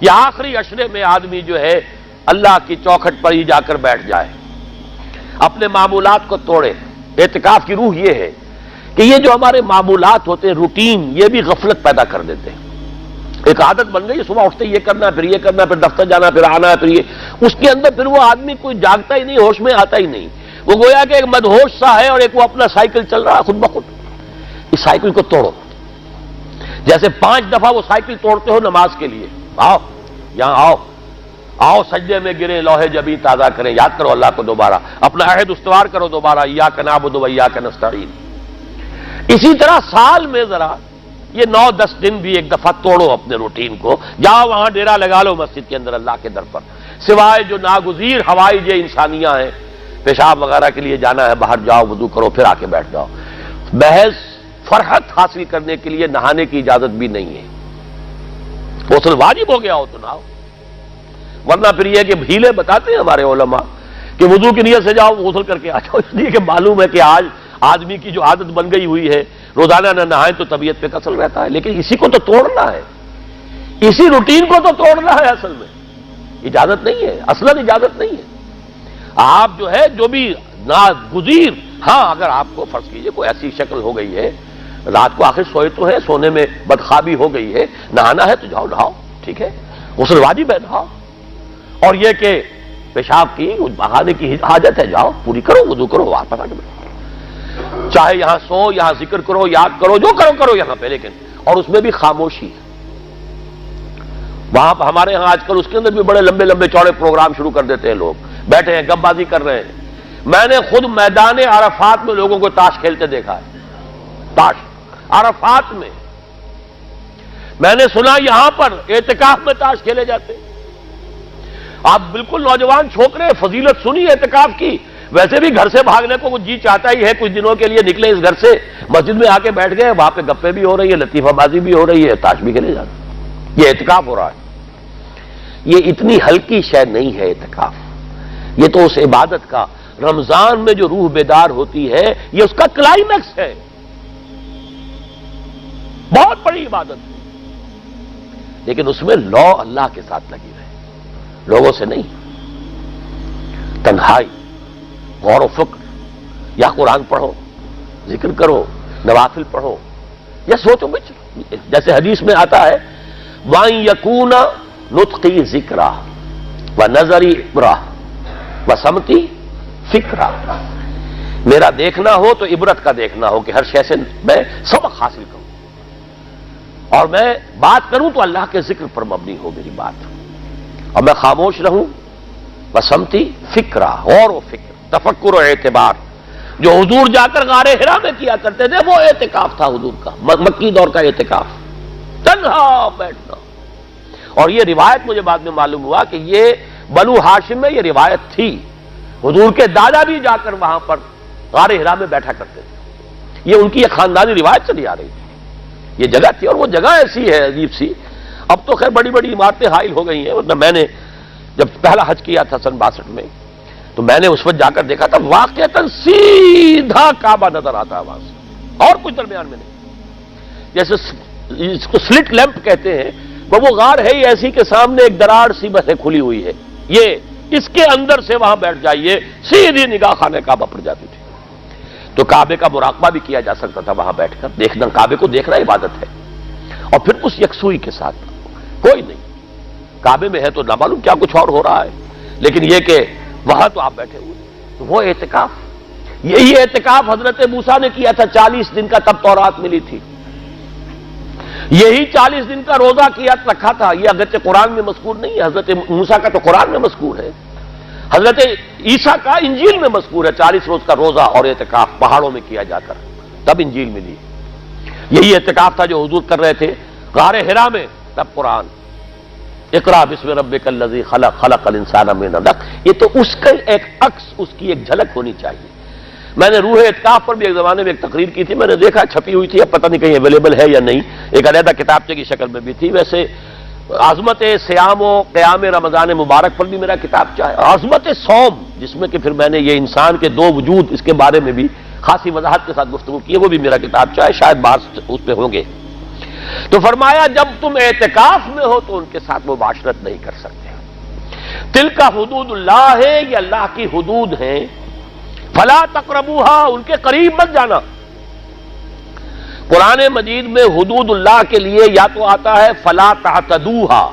یہ آخری عشرے میں آدمی جو ہے اللہ کی چوکھٹ پر ہی جا کر بیٹھ جائے، اپنے معمولات کو توڑے۔ اعتکاف کی روح یہ ہے کہ یہ جو ہمارے معمولات ہوتے ہیں، روٹین، یہ بھی غفلت پیدا کر دیتے ہیں۔ ایک عادت بن گئی، صبح اٹھتے یہ کرنا، پھر یہ کرنا، پھر دفتر جانا، پھر آنا، پھر یہ، اس کے اندر پھر وہ آدمی کوئی جاگتا ہی نہیں، ہوش میں آتا ہی نہیں، وہ گویا کہ ایک مدہوش سا ہے، اور ایک وہ اپنا سائیکل چل رہا ہے خود بخود۔ اس سائیکل کو توڑو، جیسے 5 دفعہ وہ سائیکل توڑتے ہو نماز کے لیے۔ آؤ یہاں آؤ، آؤ سجدے میں گرے، لوح جبیں تازہ کریں، یاد کرو اللہ کو دوبارہ، اپنا عہد استوار کرو دوبارہ، ایاک نعبد و ایاک نستعین۔ اسی طرح سال میں ذرا یہ 9-10 دن بھی ایک دفعہ توڑو اپنے روٹین کو، جاؤ وہاں ڈیرا لگا لو مسجد کے اندر اللہ کے در پر، سوائے جو ناگزیر حوائج انسانیاں ہیں، پیشاب وغیرہ کے لیے جانا ہے باہر جاؤ، وضو کرو، پھر آ کے بیٹھ جاؤ۔ محض فرحت حاصل کرنے کے لیے نہانے کی اجازت بھی نہیں ہے، غسل واجب ہو گیا ہو تو نہاؤ، ورنہ پھر یہ کہ ہیلے بتاتے ہیں ہمارے علماء کہ وضو کی نیت سے جاؤ غسل کر کے آ جاؤ، اس لیے کہ معلوم ہے کہ آج آدمی کی جو عادت بن گئی ہوئی ہے روزانہ نہ نہائیں تو طبیعت پہ کسل رہتا ہے، لیکن اسی کو تو توڑنا ہے، اسی روٹین کو تو توڑنا ہے، اصل میں اجازت نہیں ہے، اصلاً اجازت نہیں ہے۔ آپ جو ہے جو بھی ناگزیر، ہاں اگر آپ کو فرض کیجئے کوئی ایسی شکل ہو گئی ہے، رات کو آخر سوئے تو ہے، سونے میں بدخوابی ہو گئی ہے، نہانا ہے تو جاؤ نہاؤ، ٹھیک ہے، غسل واجب ہے، نہاؤ، اور یہ کہ پیشاب کی بہانے کی حاجت ہے، جاؤ پوری کرو، وضو کرو، واپس آ کے بیٹھو، چاہے یہاں سو، یہاں ذکر کرو، یاد کرو، جو کرو کرو یہاں پہ، لیکن اور اس میں بھی خاموشی ہے۔ وہاں ہمارے ہاں آج کل اس کے اندر بھی بڑے لمبے لمبے چوڑے پروگرام شروع کر دیتے ہیں، لوگ بیٹھے ہیں گپ بازی کر رہے ہیں۔ میں نے خود میدان عرفات میں لوگوں کو تاش کھیلتے دیکھا ہے، تاش عرفات میں، میں نے سنا یہاں پر اعتکاف میں تاش کھیلے جاتے۔ آپ بالکل نوجوان چھوکرے، فضیلت سنی اعتکاف کی، ویسے بھی گھر سے بھاگنے کو جی چاہتا ہی ہے، کچھ دنوں کے لیے نکلے اس گھر سے، مسجد میں آ کے بیٹھ گئے، وہاں پہ گپے بھی ہو رہی ہے، لطیفہ بازی بھی ہو رہی ہے، تاش بھی کھیلے جاتے، یہ اعتکاف ہو رہا ہے۔ یہ اتنی ہلکی شے نہیں ہے اعتکاف، یہ تو اس عبادت کا، رمضان میں جو روح بیدار ہوتی ہے یہ اس کا کلائمیکس ہے، بہت بڑی عبادت ہے، لیکن اس میں لو اللہ کے ساتھ لگی رہے، لوگوں سے نہیں، تنہائی، غور و فکر، یا قرآن پڑھو، ذکر کرو، نوافل پڑھو، یا سوچو بچ، جیسے حدیث میں آتا ہے وَأَن يَكُونَ نُطْقِي ذِكْرًا وَنَظَرِي عِبْرَةً وَسَمْتِي فِكْرًا، میرا دیکھنا ہو تو عبرت کا دیکھنا ہو کہ ہر شے سے میں سبق حاصل کروں، اور میں بات کروں تو اللہ کے ذکر پر مبنی ہو میری بات، اور میں خاموش رہوں، وَسَمْتِي فِكْرًا، غور و فکر، تفکر و اعتبار، جو حضور جا کر غار حرا میں کیا کرتے تھے وہ اعتکاف تھا حضور کا، مکی دور کا اعتکاف، تنہا بیٹھنا۔ اور یہ روایت مجھے بعد میں معلوم ہوا کہ یہ بنو ہاشم میں یہ روایت تھی، حضور کے دادا بھی جا کر وہاں پر غار حرا میں بیٹھا کرتے تھے، یہ ان کی ایک خاندانی روایت چلی آ رہی تھی، یہ جگہ تھی، اور وہ جگہ ایسی ہے عجیب سی، اب تو خیر بڑی بڑی عمارتیں حائل ہو گئی ہیں، ورنہ میں نے جب پہلا حج کیا تھا سن 62 میں، تو میں نے اس وقت جا کر دیکھا تھا واقعتاً سیدھا کعبہ نظر آتا ہے وہاں سے، اور کچھ درمیان میں نہیں، جیسے اس کو سلٹ لیمپ کہتے ہیں، وہ غار ہے ہی ایسی کہ سامنے ایک دراڑ سی بس کھلی ہوئی ہے، یہ اس کے اندر سے وہاں بیٹھ جائیے سیدھی نگاہ خانہ کعبہ پڑ جاتی تھی، تو کعبے کا مراقبہ بھی کیا جا سکتا تھا وہاں بیٹھ کر، دیکھنا کعبے کو دیکھنا عبادت ہے، اور پھر اس یکسوئی کے ساتھ، کوئی نہیں کعبے میں ہے تو نہ معلوم کیا کچھ اور ہو رہا ہے، لیکن یہ کہ وہاں تو آپ بیٹھے ہوئے، تو وہ اعتکاف، یہی اعتکاف حضرت موسیٰ نے کیا تھا 40 دن کا، تب تورات ملی تھی، یہی 40 دن کا روزہ کیا رکھا تھا، یہ اگرچہ قرآن میں مذکور نہیں ہے، حضرت موسیٰ کا تو قرآن میں مذکور ہے، حضرت عیسیٰ کا انجیل میں مذکور ہے، 40 روز کا روزہ اور اعتکاف پہاڑوں میں کیا جا کر، تب انجیل ملی، یہی اعتکاف تھا جو حضور کر رہے تھے غار حرا میں، تب قرآن، اقرأ بسم ربک الذی خلق، خلق الانسان من علق، یہ تو اس کا ایک عکس، اس کی ایک جھلک ہونی چاہیے۔ میں نے روح اعتکاف پر بھی ایک زمانے میں ایک تقریر کی تھی، میں نے دیکھا چھپی ہوئی تھی، اب پتہ نہیں کہیں اویلیبل ہے یا نہیں، ایک علیحدہ کتابچے کی شکل میں بھی تھی، ویسے عظمت سیام و قیام رمضان مبارک پر بھی میرا کتابچہ ہے، عظمت صوم جس میں کہ پھر میں نے یہ انسان کے دو وجود اس کے بارے میں بھی خاصی وضاحت کے ساتھ گفتگو کی ہے، وہ بھی میرا کتابچہ ہے، شاید باہر اس پہ ہوں گے۔ تو فرمایا جب تم اعتکاف میں ہو تو ان کے ساتھ مباشرت نہیں کر سکتے. تلک حدود اللہ ہے، یہ اللہ کی حدود ہیں. فلا تقربوہا، ان کے قریب مت جانا. قرآن مجید میں حدود اللہ کے لیے یا تو آتا ہے فلا تعتدوہا،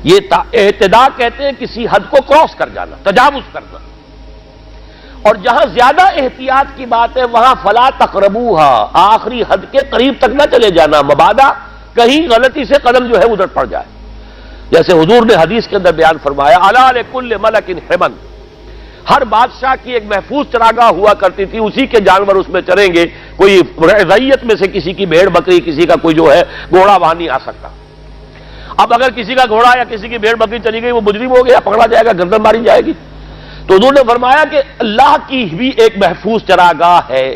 یہ اعتداء کہتے ہیں کسی حد کو کراس کر جانا، تجاوز کرنا. اور جہاں زیادہ احتیاط کی بات ہے وہاں فلا تقربوہا، آخری حد کے قریب تک نہ چلے جانا، مبادا کہیں غلطی سے قدم جو ہے ادھر پڑ جائے. جیسے حضور نے حدیث کے اندر بیان فرمایا الا لکل ملک حمن، ہر بادشاہ کی ایک محفوظ چراگاہ ہوا کرتی تھی، اسی کے جانور اس میں چریں گے. کوئی رعیت میں سے کسی کی بھیڑ بکری، کسی کا کوئی جو ہے گھوڑا وہاں نہیں آ سکتا. اب اگر کسی کا گھوڑا یا کسی کی بھیڑ بکری چلی گئی، وہ مجرم ہو گیا، پکڑا جائے گا، گردن ماری جائے گی. تو حضور نے فرمایا کہ اللہ کی بھی ایک محفوظ چراگاہ ہے.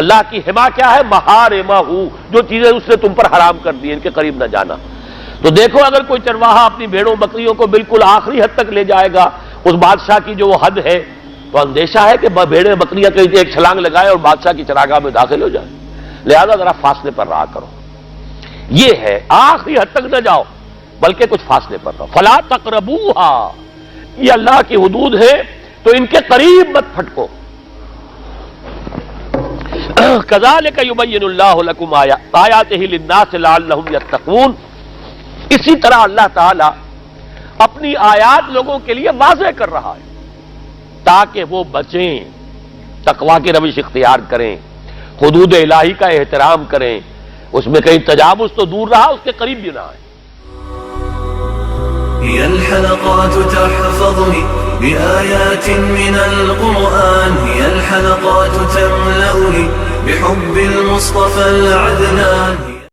اللہ کی حما کیا ہے؟ محارمہ، جو چیزیں اس نے تم پر حرام کر دی، ان کے قریب نہ جانا. تو دیکھو اگر کوئی چرواہا اپنی بھیڑوں بکریوں کو بالکل آخری حد تک لے جائے گا اس بادشاہ کی جو وہ حد ہے، تو اندیشہ ہے کہ بھیڑیں بکریاں کہیں ایک چھلانگ لگائے اور بادشاہ کی چراگاہ میں داخل ہو جائے. لہذا ذرا فاصلے پر رہا کرو. یہ ہے آخری حد تک نہ جاؤ بلکہ کچھ فاصلے پر رہو. فلا تقربوہا، یہ اللہ کی حدود ہے تو ان کے قریب مت پھٹکو. کذالک یبین اللہ لکم آیاتہ للناس لعلہم یتقون، اسی طرح اللہ تعالی اپنی آیات لوگوں کے لیے واضح کر رہا ہے تاکہ وہ بچیں، تقویٰ کی روش اختیار کریں، حدود الہی کا احترام کریں، اس میں کہیں تجاوز تو دور رہا، اس کے قریب بھی نہ آئے. هي الحلقات تحفظني بآيات من القرآن، هي الحلقات تملأني بحب المصطفى العدنان.